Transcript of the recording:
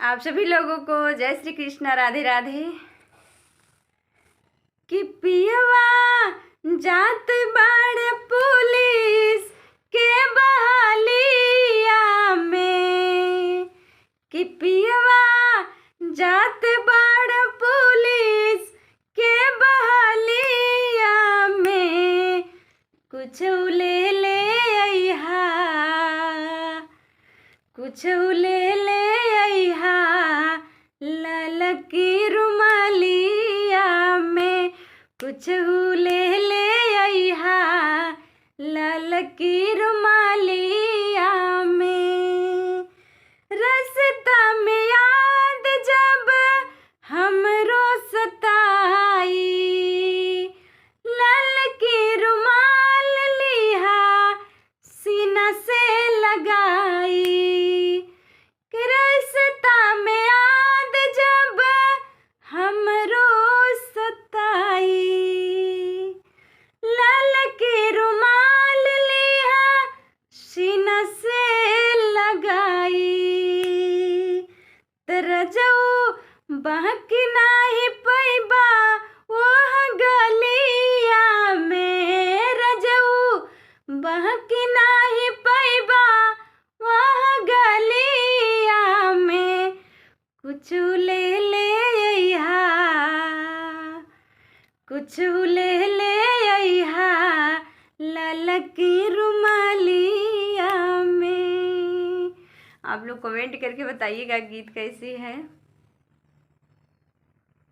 आप सभी लोगों को जय श्री कृष्ण, राधे राधे। कि पियवा जात बाड़ पुलिस के बहालिया में, कि पियवा जात बाड़ पुलिस के बहालिया में, कुछ ले ले अइहा, कुछ ले ले अइहा ललकी रुमालिया में, कुछ ले ले अइहा ललकी रुमालिया में। रास्ता में याद जब हमरो सताई, ललकी रुमाल लिहा सीना से लगाई। रास्ता में याद जब हमरो सताई, ललकी रुमाल लिहा सीना से लगाई। तरजऊ बहकी नाही पैबा ओह गलिया में, रजऊ बहकी नाही पैबा वह गलिया में, कुछ ले ले अइहा, कुछ ले ले अइहा ललकी रुमालिया में। आप लोग कमेंट करके बताइएगा गीत कैसी है।